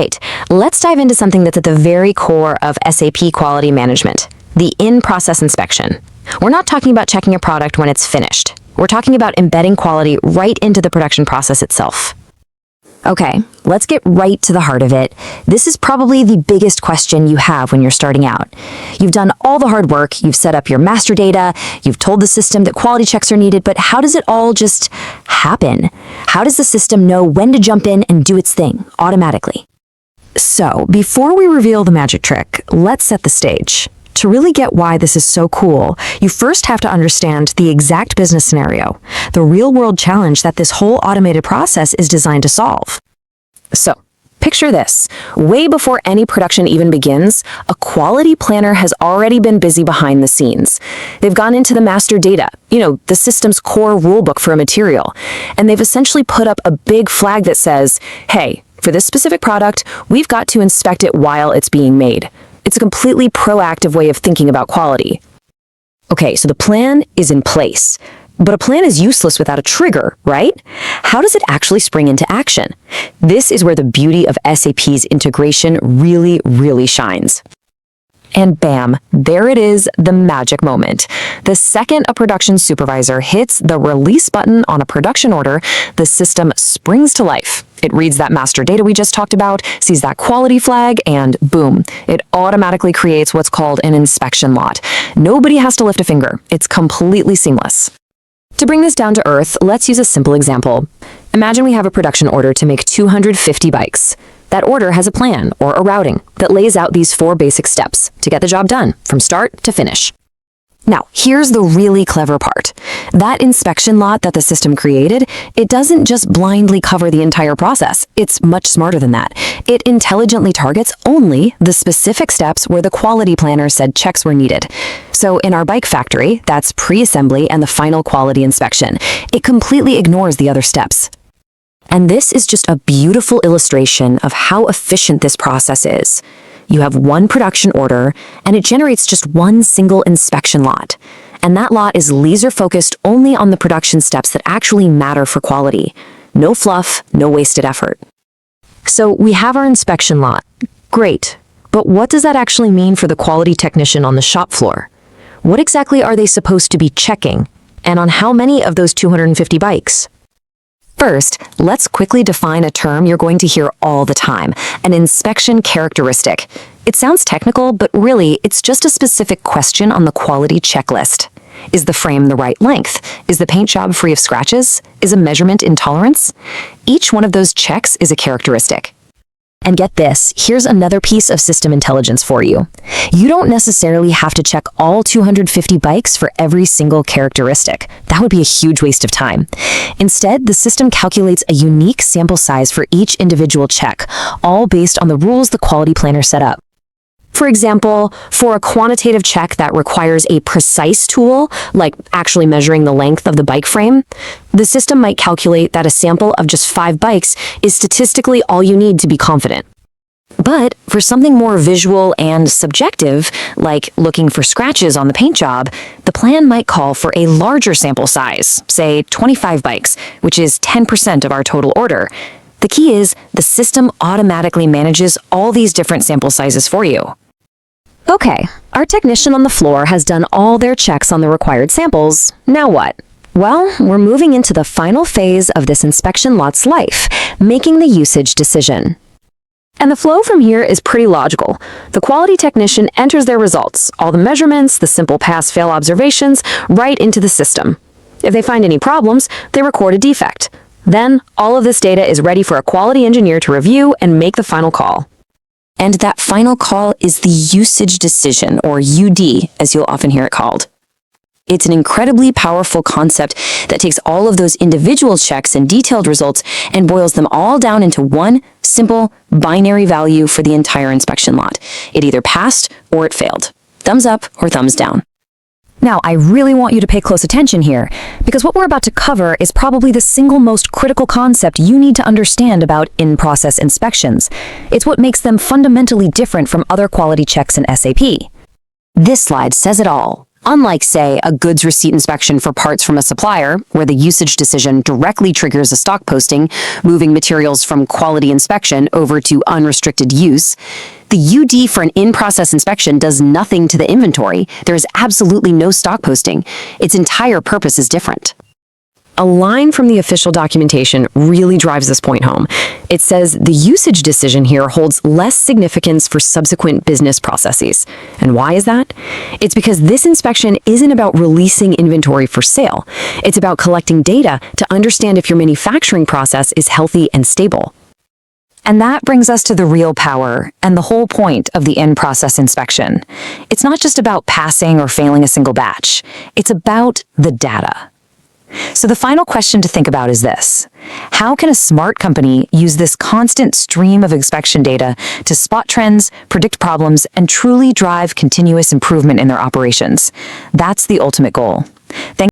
Right, let's dive into something that's at the very core of SAP quality management, the in-process inspection. We're not talking about checking a product when it's finished. We're talking about embedding quality right into the production process itself. Okay, let's get right to the heart of it. This is probably the biggest question you have when you're starting out. You've done all the hard work, you've set up your master data, you've told the system that quality checks are needed, but how does it all just happen? How does the system know when to jump in and do its thing automatically? So, before we reveal the magic trick, let's set the stage. To really get why this is so cool, you first have to understand the exact business scenario, the real-world challenge that this whole automated process is designed to solve. So, picture this. Way before any production even begins, a quality planner has already been busy behind the scenes. They've gone into the master data, the system's core rulebook for a material, and they've essentially put up a big flag that says, hey, for this specific product, we've got to inspect it while it's being made. It's a completely proactive way of thinking about quality. Okay, so the plan is in place. But a plan is useless without a trigger, right? How does it actually spring into action? This is where the beauty of SAP's integration really shines. And bam, there it is, the magic moment. The second a production supervisor hits the release button on a production order, the system springs to life. It reads that master data we just talked about, sees that quality flag, and boom, it automatically creates what's called an inspection lot. Nobody has to lift a finger. It's completely seamless. To bring this down to earth, let's use a simple example. Imagine we have a production order to make 250 bikes. That order has a plan, or a routing, that lays out these 4 basic steps to get the job done, from start to finish. Now, here's the really clever part. That inspection lot that the system created, it doesn't just blindly cover the entire process. It's much smarter than that. It intelligently targets only the specific steps where the quality planner said checks were needed. So in our bike factory, that's pre-assembly and the final quality inspection. It completely ignores the other steps. And this is just a beautiful illustration of how efficient this process is. You have one production order, and it generates just one single inspection lot. And that lot is laser-focused only on the production steps that actually matter for quality. No fluff, no wasted effort. So we have our inspection lot. Great. But what does that actually mean for the quality technician on the shop floor? What exactly are they supposed to be checking? And on how many of those 250 bikes? First, let's quickly define a term you're going to hear all the time, an inspection characteristic. It sounds technical, but really, it's just a specific question on the quality checklist. Is the frame the right length? Is the paint job free of scratches? Is a measurement in tolerance? Each one of those checks is a characteristic. And get this, here's another piece of system intelligence for you. You don't necessarily have to check all 250 bikes for every single characteristic. That would be a huge waste of time. Instead, the system calculates a unique sample size for each individual check, all based on the rules the quality planner set up. For example, for a quantitative check that requires a precise tool, like actually measuring the length of the bike frame, the system might calculate that a sample of just 5 bikes is statistically all you need to be confident. But for something more visual and subjective, like looking for scratches on the paint job, the plan might call for a larger sample size, say 25 bikes, which is 10% of our total order. The key is the system automatically manages all these different sample sizes for you. Okay, our technician on the floor has done all their checks on the required samples. Now what? Well, we're moving into the final phase of this inspection lot's life, making the usage decision. And the flow from here is pretty logical. The quality technician enters their results, all the measurements, the simple pass-fail observations, right into the system. If they find any problems, they record a defect. Then, all of this data is ready for a quality engineer to review and make the final call. And that final call is the usage decision, or UD, as you'll often hear it called. It's an incredibly powerful concept that takes all of those individual checks and detailed results and boils them all down into one simple binary value for the entire inspection lot. It either passed or it failed. Thumbs up or thumbs down. Now, I really want you to pay close attention here, because what we're about to cover is probably the single most critical concept you need to understand about in-process inspections. It's what makes them fundamentally different from other quality checks in SAP. This slide says it all. Unlike, say, a goods receipt inspection for parts from a supplier, where the usage decision directly triggers a stock posting, moving materials from quality inspection over to unrestricted use, the UD for an in-process inspection does nothing to the inventory. There is absolutely no stock posting. Its entire purpose is different. A line from the official documentation really drives this point home. It says the usage decision here holds less significance for subsequent business processes. And why is that? It's because this inspection isn't about releasing inventory for sale. It's about collecting data to understand if your manufacturing process is healthy and stable. And that brings us to the real power and the whole point of the in-process inspection. It's not just about passing or failing a single batch. It's about the data. So the final question to think about is this: how can a smart company use this constant stream of inspection data to spot trends, predict problems, and truly drive continuous improvement in their operations? That's the ultimate goal. Thanks